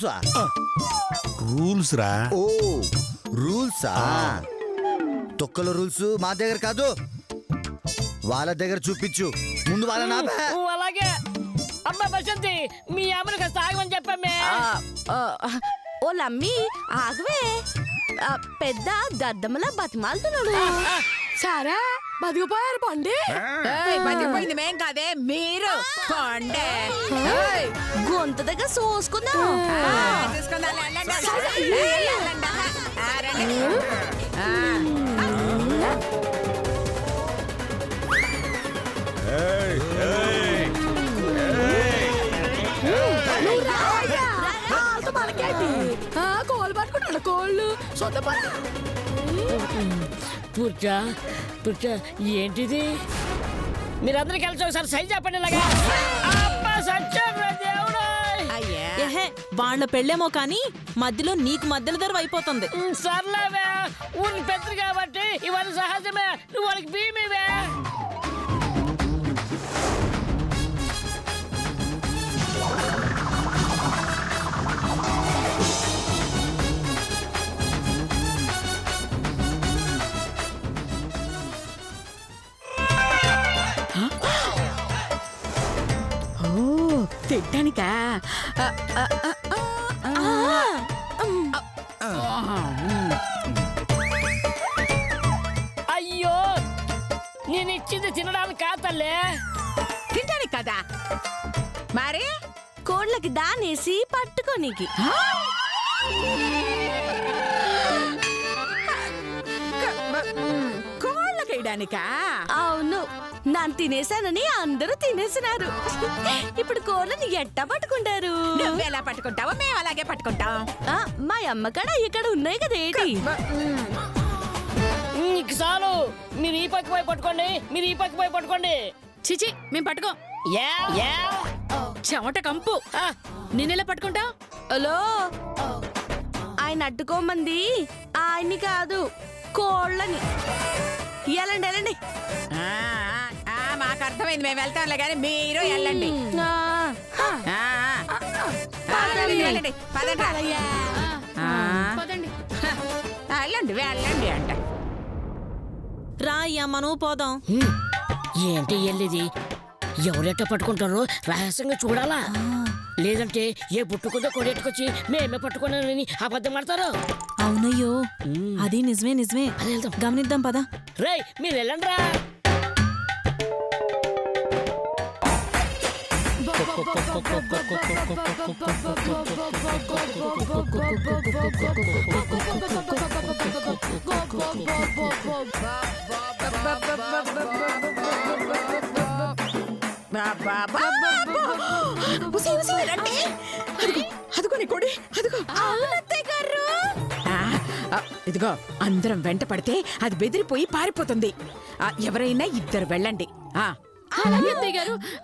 రూల్సా? Rules రా. ఓ రూల్సా? తొక్కల rules మా దగ్గర కాదు, వాళ్ళ దగ్గర చూపించు. ముందు వాళ్ళ నా అలాగే అమ్మా బసంతి, మీ అమ్మని కాస్త ఆగమని చెప్పమ్మే. ఓ లమ్మి ఆగవే, పెద్ద దద్దమ్మలా బతిమాలుతున్నాడు. సారా బతికిపోయారు పండి. బతికిపోయింది మేం కాదే, మీరు పండే. గొంతు దగ్గర చూసుకుందాం. మనకేంటి కోళ్ళు పట్టుకుంటాడు, కోళ్ళు సొంత పుచ్చ ఏంటిది? మీరందరూ కలిసి ఒకసారి సైజ్ చెప్పండి. ఇలాగా వాళ్ళ పెళ్ళేమో కానీ మధ్యలో నీకు మధ్యలో ధర అయిపోతుంది. సర్లేవే, ఊరికి పెద్దరు కాబట్టి ఇవన్నీ సహజమే. నువ్వు వాళ్ళకి భీమివే. తిట్టానికా? అయ్యో, నేను ఇచ్చింది తినడానికి కాతల్లే, తింటానికి కదా. మరి కోళ్ళకి దానేసి పట్టుకోనికి. కోళ్ళకేయడానికా? అవును, నన్ను తినేసానని అందరూ తినేసినారు. ఇప్పుడు కోళ్ళని ఎట్టా పట్టుకుంటారు? నువ్వెలా పట్టుకుంటావో మేము అలాగే పట్టుకుంటాం. మా అమ్మకాడ ఇక్కడ ఉన్నాయి కదేటి. నీకు చాలు. మీరు ఈ పక్క పోయి పట్టుకోండి, మీరు ఈ పక్క పోయి పట్టుకోండి. చిచి మేము పట్టుకో. చెమట కంపు, నిన్నెలా పట్టుకుంటా? హలో, ఆయన అడ్డుకోమంది ఆయన్ని కాదు, కోళ్ళని. వెళ్ళండి వెళ్ళండి. మాకు అర్థమైంది, మేము వెళ్తాంలే కానీ మీరు వెళ్ళండి. వెళ్ళండి వెళ్ళండి అంట. రా అయ్యా, మనం పోదాం. ఏంటి వెళ్ళేది? ఎవరెట్ట పట్టుకుంటారో రహస్యంగా చూడాలా, లేదంటే ఏ పుట్టుకుందో కొడెట్టుకొచ్చి మేమే పట్టుకున్నానని అబద్ధం ఆడతారు. అవునయ్యో, అది నిజమే. గమనిద్దాం పదా. రేయ్, మీరు వెళ్ళండి రా. అదుగోని కొడి, అదుగో. ఇదిగో, అందరం వెంట పడితే అది బెదిరిపోయి పారిపోతుంది. ఎవరైనా ఇద్దరు వెళ్ళండి.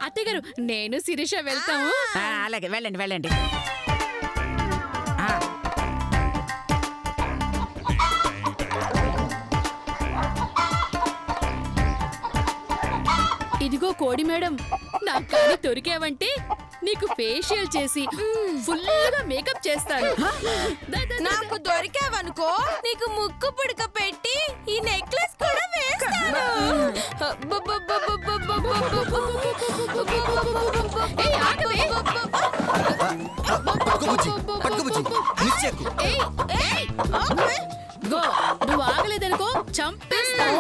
అత్తయ్య గారు, నేను శిరీష వెళ్తాము. అలాగే వెళ్ళండి వెళ్ళండి. ఇదిగో కోడి మేడం, నాకు కానీ దొరికావంటే నీకు ఫేషియల్ చేసి ఫుల్గా మేకప్ చేస్తాను. నాకు దొరికావనుకో, నీకు ముక్కు పుడక పెట్టి ఈ నెక్లెస్ కూడా వేస్తాను. నువ్వు ఆగలేదనుకో చంపేస్తాను.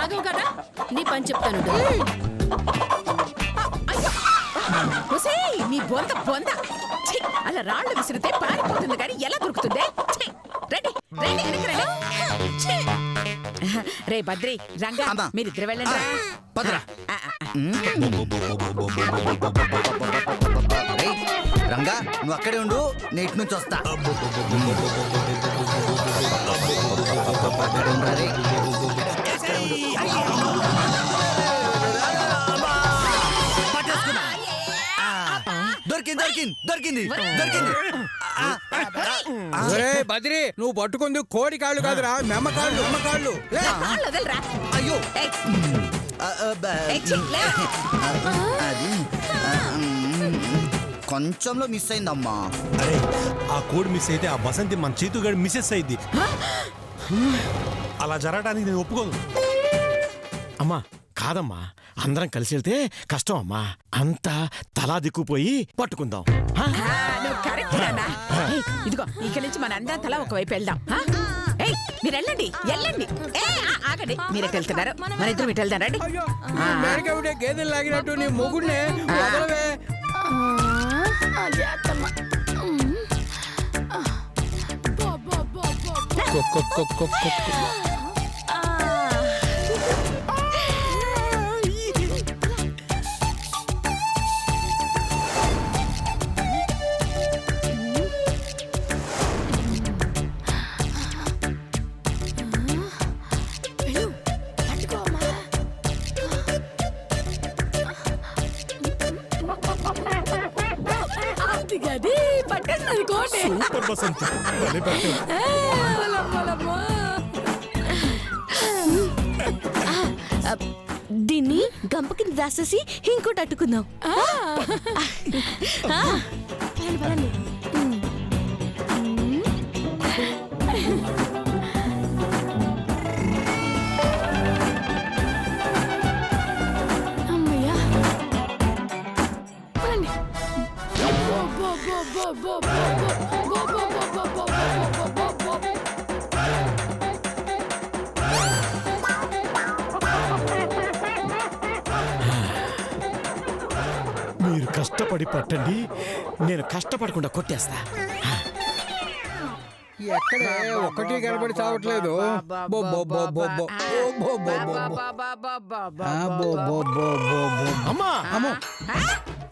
ఆగవు కదా, నీ పని చెప్తాను. నీ బొంద బొంద, అలా రాళ్ళు విసిరితే పారిపోతుంది కానీ ఎలా దొరుకుతుంది? రే బద్రి, రంగా, మీరిద్దరు వెళ్ళండి. రంగా, నువ్వు అక్కడే ఉండు, నేటి నుంచి వస్తా. దొరికింది. బద్రి, నువ్వు పట్టుకుంది కోడి కాళ్ళు కాదురా, మెమ్మ కాళ్ళు. అయ్యో, అది కొంచెంలో మిస్ అయిందమ్మా. అరే ఆ కోడ్ మిస్ అయితే ఆ బసంతి మన చేతుగాడు మిస్సెస్ అయింది. అలా జరగడానికి నేను ఒప్పుకోను. అమ్మా కాదమ్మా, అందరం కలిసి వెళ్తే కష్టం అమ్మా. అంతా తలా దిక్కుపోయి పట్టుకుందాం. నువ్వు కరెక్ట్ నాన్నా. ఇదిగో ఇక్కడి నుంచి మన అందరం తల ఒకవైపు వెళ్దాం. మీరు వెళ్ళండి వెళ్ళండి. ఆగండి, మీరే వెళ్తున్నారు, మన ఇద్దరు ఇటు వెళ్దాం రండి. గేదెలు లాగినట్టు నీ మొగుడినే వదలవే. సూపర్ బసంతి, భలే పట్టావు. దీన్ని గంప కింద దాసేసి ఇంకోటి అట్టుకుందాం. మీరు కష్టపడి పట్టండి, నేను కష్టపడకుండా కొట్టేస్తా. ఎక్కడే ఒకటి కనబడి చావట్లేదు. అమ్మా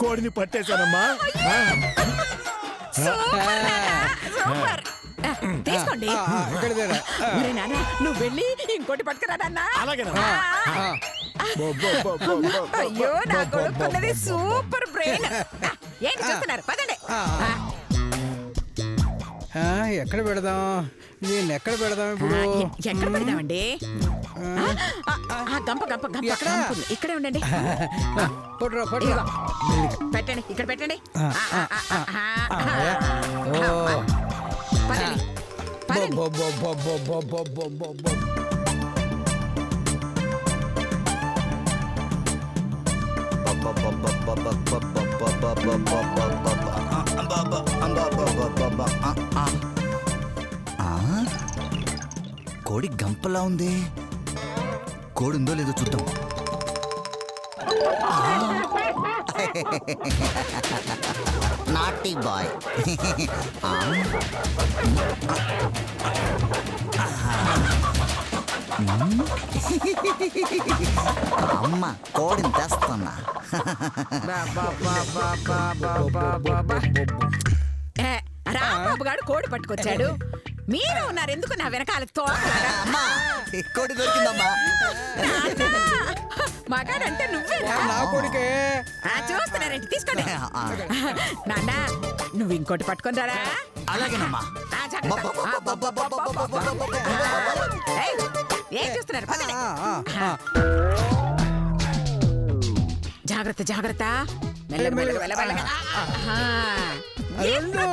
కోడిని పట్టేశానమ్మా. తీసుకోండి. నువ్వు వెళ్ళి ఇంకోటి పట్టుకురా నాన్న. అలాగేనమ్మా. అయ్యో నా కొడుకున్నది సూపర్ బ్రెయిన్. ఏంటి చూస్తున్నారు, పదండి. ఎక్కడ పెడదాం దీన్ని? ఎక్కడ పెడదాం ఇప్పుడు? ఎక్కడ పెడదామండి? గంప గంప గంప ఉంది. ఇక్కడే ఉండండి. పట్టురా పట్టురా. పెట్టండి, ఇక్కడ పెట్టండి. కోడి గంపలా ఉంది. కోడి ఉందో లేదో చూద్దాం. Naughty boy. అమ్మ కోడిని తెస్తున్నా. రాంబాబు గారు కోడి పట్టుకొచ్చాడు, మీరు ఉన్నారు ఎందుకు నా వెనకాల తోటలాగా? కోడి దొరికిందమ్మా. మగాడంటే నువ్వే నా కొడుకే. చూస్తున్నారండి, తీసుకోండి. నాన్న నువ్వు ఇంకోటి పట్టుకొని రారా. అలాగేనమ్మా. ఏం చూస్తున్నారు, పదండి. జాగ్రత్త జాగ్రత్త. మెల్లగా మెల్లగా. రెండు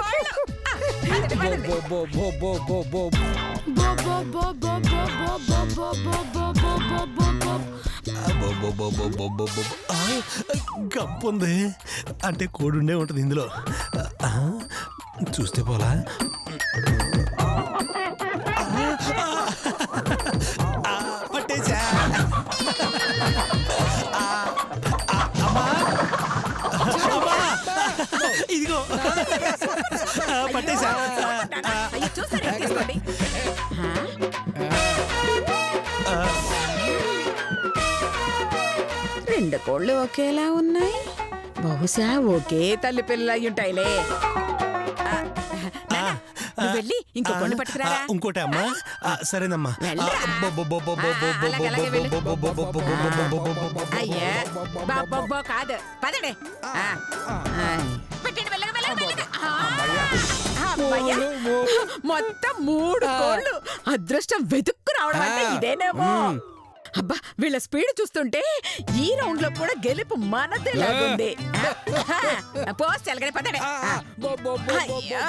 కోళ్ళు. గంపుంది అంటే కోడుండే ఉంటుంది ఇందులో. చూస్తే పోలా. పట్టేశా. ఇదిగో పట్టేశా. రెండు కోళ్ళు ఒకేలా ఉన్నాయి, బహుశా ఒకే తల్లి పిల్లలు అయి ఉంటాయిలే. వెళ్ళి ఇంకో కొన్ని పట్టుకురారా. ఇంకోటి అమ్మా. సరేనమ్మా. అయ్యా బాబో కాదు, పదండి. పెట్టండి మెల్లగా మెల్లగా. మొత్తం 3 కోళ్ళు. అదృష్టం వెతుక్కు రావడం అంటే ఇదేనేమో. అబ్బా వీళ్ళ స్పీడ్ చూస్తుంటే ఈ రౌండ్ లో కూడా గెలుపు మనదే లాగుంది. పోస్ట్ ఎలాగనే పదవే. అయ్యో.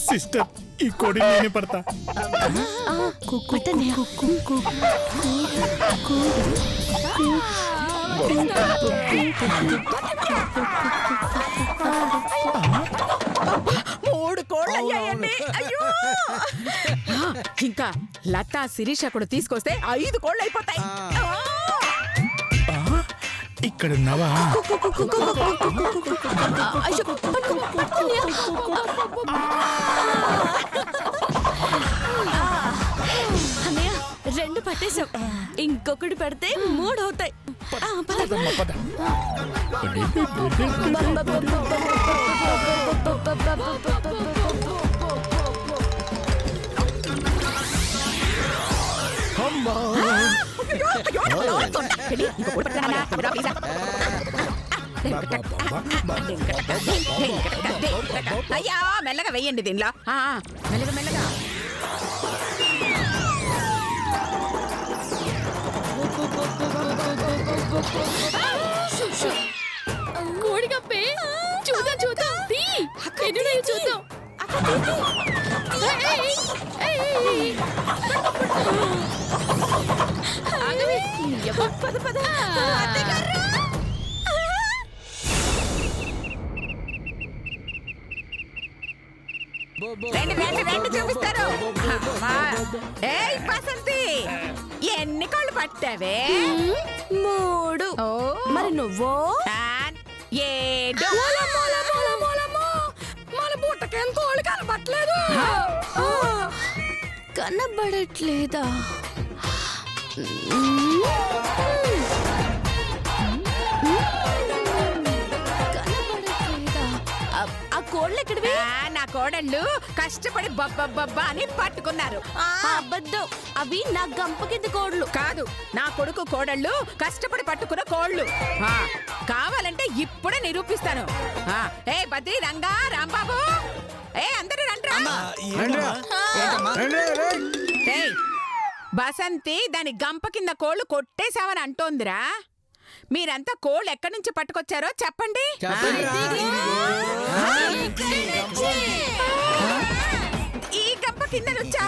సిస్టర్ ఈ కోడి నేను పడతా. మూడు కోళ్ళు అయ్యాయండి. అయ్యో ఇంకా లతా శిరీష కూడా తీసుకొస్తే 5 కోళ్ళు అయిపోతాయి. ఇక్కడున్నావా? అన్నయ్య 2 పట్టేశాం, ఇంకొకటి పెడితే 3 అవుతాయి. అయ్యా మెల్లగా వెయ్యండి దీనిలో. మెల్లగా మెల్లగా. కోడి కప్పే చూద్దాం చూద్దాం తీ ఎన్నున్నాయో చూద్దాం. రెండు చూపిస్తారు. ఏయ్ బసంతి, ఎన్ని కోళ్ళు పట్టావే? 3. మరి నువ్వో? 7. మన బుట్టకేం కోళ్ళు కనబట్టలేదు. కనబడట్లేదా? ఆ కోళ్ళు ఎక్కడివి? నా కోడళ్ళు కష్టపడి బబ్బబ్బబ్బా అని పట్టుకున్నారు. అబద్ధం, అవి నా గంప కింద కోళ్ళు కాదు, నా కొడుకు కోడళ్ళు కష్టపడి పట్టుకున్న కోళ్ళు. కావాలంటే ఇప్పుడే నిరూపిస్తాను. ఏ బద్రి, రంగా, రాంబాబు, ఏ అందరూ రండ్రా. ఏయ్, బసంతి దాని గంప కింద కోళ్ళు కొట్టేశామని అంటోందిరా. మీరంతా కోళ్ళు ఎక్కడి నుంచి పట్టుకొచ్చారో చెప్పండి. ఈ గంప కింద నుంచా?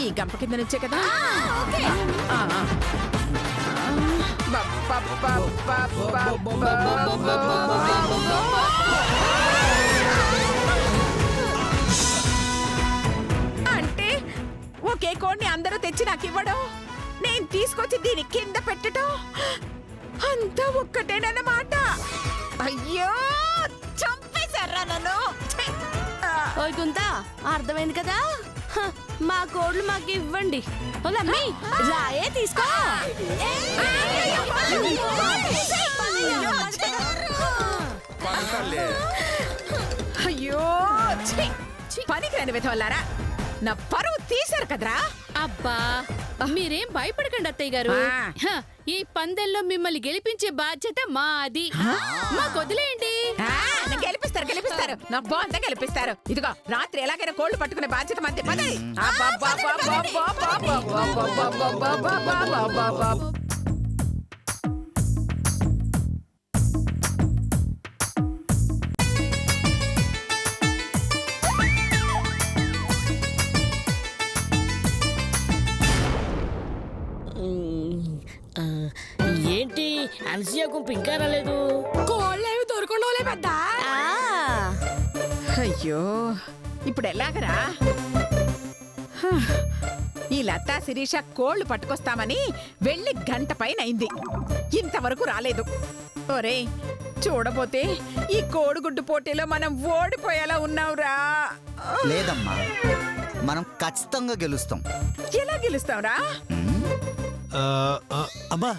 ఈ గంప కింద నుంచే కదా. అంటే ఒకే కోడిని అందరూ తెచ్చి నాకు ఇవ్వడం, నేను తీసుకొచ్చి దీని కింద పెట్టడం అంతా ఒక్కటేనన్నమాట. అయ్యో చంపేశారా నన్ను. ఓయ్ గుంతా, అర్థమైంది కదా. మా కోళ్ళు మాకు ఇవ్వండి. ఓలమ్మి, రాయే తీసుకో. అయ్యో పనికి రాని విధవల్లారా, నా పరువు తీశారు కదరా. అబ్బా మీరేం భయపడకండి అత్తయ్య గారు. ఈ పందెల్లో మిమ్మల్ని గెలిపించే బాధ్యత మాది. మాకు వదిలేయండి. గెలిపిస్తారు నా బాంతా గెలిపిస్తారు. ఇదిగో రాత్రి ఎలాగైనా కోళ్లు పట్టుకునే బాధ్యత మంది. ఏంటి అన్సియా గుంపు ఇంకా రాలేదు? కోళ్ళేవి దొరకండోలే పెద్ద. అయ్యో ఇప్పుడు ఎలాగరా? ఈ లతా శిరీష కోళ్లు పట్టుకొస్తామని వెళ్ళి 1 గంట పైన అయింది, ఇంతవరకు రాలేదు. ఒరే చూడబోతే ఈ కోడిగుడ్డు పోటీలో మనం ఓడిపోయేలా ఉన్నావురా. లేదమ్మా, మనం ఖచ్చితంగా గెలుస్తాం. ఎలా గెలుస్తావురా? అమ్మా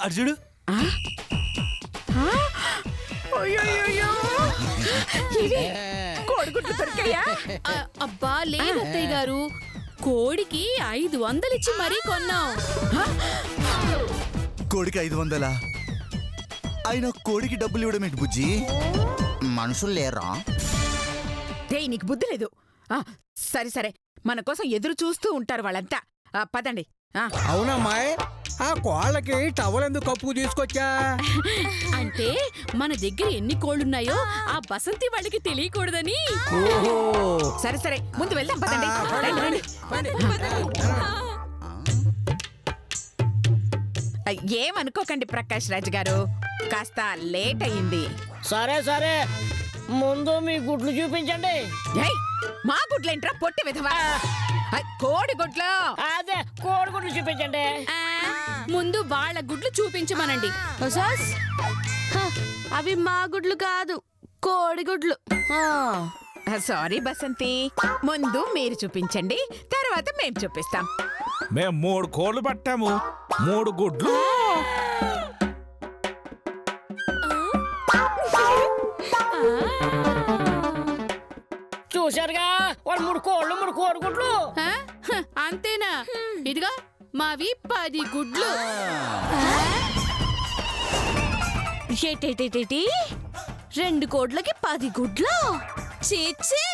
అర్జుడు, కోడిగుడ్లు దొరికాయా? అబ్బా లేదు అత్తయ్య గారు, కోడికి 500 ఇచ్చి మరీ కొన్నాం. కోడికి 500? అయినా కోడికి డబ్బులు ఇవ్వడం ఏంటి బుజ్జి? మనుషులు లేరా? రేయ్ నీకు బుద్ధి లేదు. సరే సరే, మన కోసం ఎదురు చూస్తూ ఉంటారు వాళ్ళంతా. పదండి. అవునమ్మాయ్, ఆ కోళ్ళకి టవల్ ఎందుకు కప్పుకు తీసుకొచ్చా? అంటే మన దగ్గర ఎన్ని కోళ్ళున్నాయో ఆ బసంతి వాళ్ళకి తెలియకూడదని. ఓహో, సరే సరే, ముందు వెళ్దాం. పదండి. రండి, రండి. ఏమనుకోకండి ప్రకాష్ రాజ్ గారు, కాస్త లేట్ అయింది. సరే సరే, ముందు మీ గుడ్లు చూపించండి. ఏయ్, మా గుడ్లేంట్రా పొట్టి విధవా? కోడి గుడ్లు. అదే కోడి గుడ్లు చూపించండి. ముందు వాళ్ళ గుడ్లు చూపించమనండి. అవి మా గుడ్లు కాదు, కోడి గుడ్లు. సారీ బసంతి, ముందు మీరు చూపించండి, తర్వాత మేం చూపిస్తాం. మేము 3 కోళ్ళు పట్టాము, 3 గుడ్లు. చూశారుగా, వాళ్ళు 3 కోళ్ళు 3 కోడి గుడ్లు. ఆ? హ, అంతేనా? ఇదిగో మావి 10 గుడ్లు. ఏటేటేటేటి 2 కోడ్లకి 10 గుడ్లు? చీచి,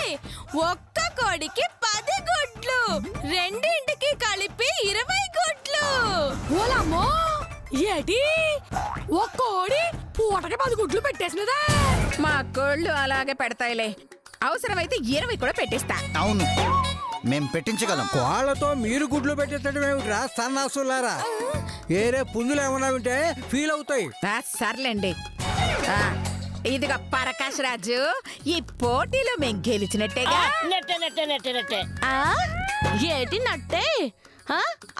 ఒక్క కోడికి 10 గుడ్లు, రెండింటికి కలిపి 20 గుడ్లు. ఓలమ్మో, ఏటి ఒక కోడి పూటకి 10 గుడ్లు పెట్టేసినదా? మా కోళ్ళు అలాగే పెడతాయిలే, అవసరమైతే 20 కూడా పెట్టిస్తా. అవును, మేం పెట్టించగలం. కోళ్ళతో మీరు గుడ్లు పెట్టేటట్టు ఏమిట్రా సన్నాసులారా? ఏరే పుంజులు ఏమన్నా ఉంటే ఫీల్ అవుతాయి. సర్లేండి. ఇదిగో ప్రకాష్ రాజు, ఈ పోటీలో మేం గెలిచినట్టేగా. నెట్టే నెట్టే నెట్టే నెట్టే. ఏటి నట్టే?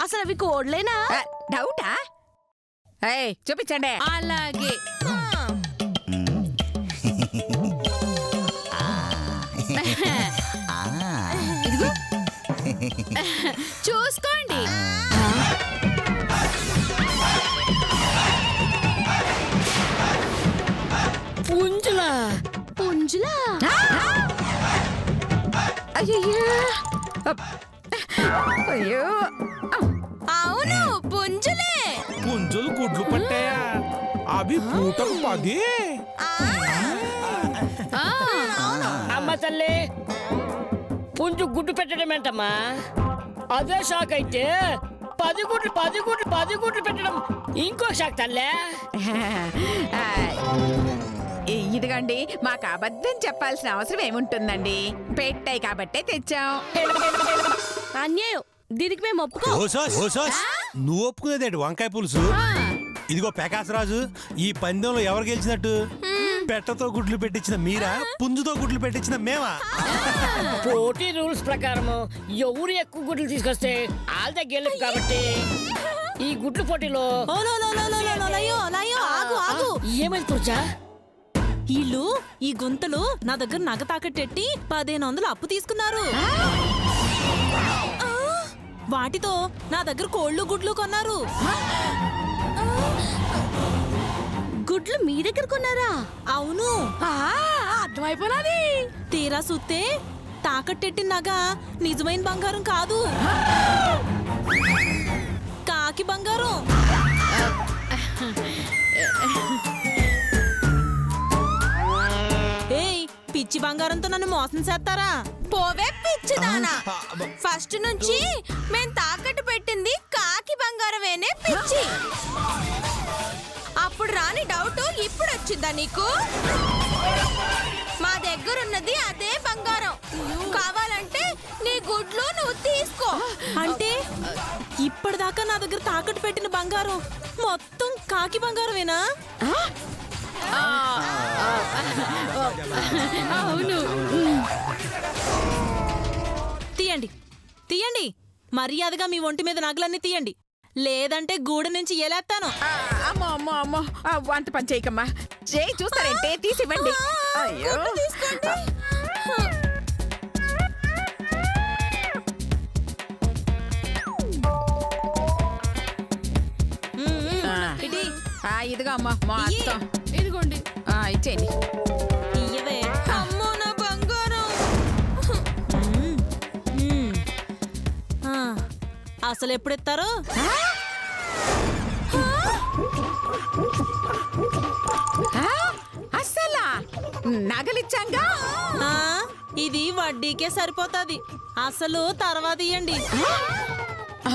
అసలు అవి కోడ్లేనా? డౌటా? చూపించండి. అలాగే. ఇదిగో చూసుకోండి. పుంజులా? పుంజులా? అయ్యో, అవును, పుంజులే. పుంజులు గుడ్లు పట్టాయా? అవి పూటకు 10. అమ్మ తల్లి, పుంజు గుడ్డు పెట్టడం ఏంటమ్మా? అదే షాక్ అయితే 10 గుడ్లు 10 గుడ్లు 10 గుడ్లు పెట్టడం ఇంకో షాక్ తల్లే. ఇదిగోండి, మాకు అబద్ధం చెప్పాల్సిన అవసరం ఏముంటుందండి? పెట్టాయి కాబట్టే తెచ్చాం. అన్యాయం, దీనికి మేము ఒప్పుకో. నువ్వు ఒప్పుకునేదేంటి వంకాయ పులుసు? ఇదిగో ప్రకాశరాజు, ఈ పందెంలో ఎవరు గెలిచినట్టు? పెట్టతో గుడ్లు పెట్టించిన మీరా, పుంజుతో గుడ్లు పెట్టించిన మేమా? పోటీ రూల్స్ ప్రకారం ఎవరు ఎక్కువ గుడ్లు తీసుకొస్తే వాళ్ళదే గెలుపు కాబట్టి ఈ గుడ్లు పోటీలో ఏమైంది తుర్చా? వీళ్ళు ఈ గుంతలు నా దగ్గర నగ తాకట్టెట్టి 1500 అప్పు తీసుకున్నారు. వాటితో నా దగ్గర కోళ్ళు గుడ్లు కొన్నారు. గుడ్లు మీ దగ్గర కొన్నారా? అవును, అర్థమైపోయినది. తీరా సుత్తే తాకట్టెట్టిన నగ నిజమైన బంగారం కాదు, కాకి బంగారం. ఏయ్, పిచ్చి బంగారంతో నన్ను మోసం చేస్తారా? పోవే పిచ్చిదానా, ఫస్ట్ నుంచి మేం తాకట్టు పెట్టింది కాకి బంగారమేనే పిచ్చి. అప్పుడు రాని డౌట్ ఇప్పుడు వచ్చిందా నీకు? మా దగ్గర ఉన్నది అదే బంగారం, కావాలంటే నీ గుడ్లు నువ్వు తీసుకో. అంటే ఇప్పటిదాకా నా దగ్గర తాకట్టు పెట్టిన బంగారం మొత్తం కాకి బంగారమేనా? అవును. తీయండి తీయండి, మర్యాదగా మీ ఒంటి మీద నగలన్నీ తీయండి, లేదంటే గూడు నుంచి ఎలేస్తాను. అమ్మో అమ్మో అమ్మో, అంత పని చేయకమ్మా. చేయి చూస్తారంటే తీసివ్వండి. అయ్యో, ఇదిగో అమ్మా మొత్తం ఇదిగోండి. ఇచ్చేయండి. ఇయ్యవే. అమ్మో నా బంగారం. అసలు ఎప్పుడెత్తారు? అస్సలా నగలిచ్చాంగా. ఆ, ఇది వడ్డీకే సరిపోతాది. అసలు తర్వాత ఇయ్యండి.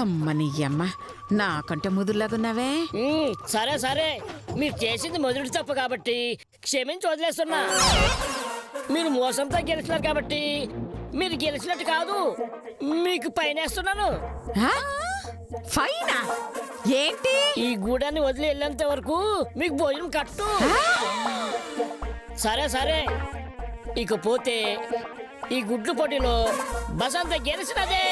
అమ్మని అమ్మ నాకంటే ముదురులాగున్నావే. సరే సరే, మీరు చేసింది మొదటి తప్పు కాబట్టి క్షమించి వదిలేస్తున్నా. మీరు మోసంతో గెలిచినారు కాబట్టి మీరు గెలిచినట్టు కాదు, మీకు పైనేస్తున్నాను. ఆ? ఫైనా ఏంటి? ఈ గూడాన్ని వదిలి వెళ్ళేంత వరకు మీకు భోజనం కట్టు. సరే సరే, ఇకపోతే ఈ గుడ్లు పోటీలో బసంత గెలిచినదే.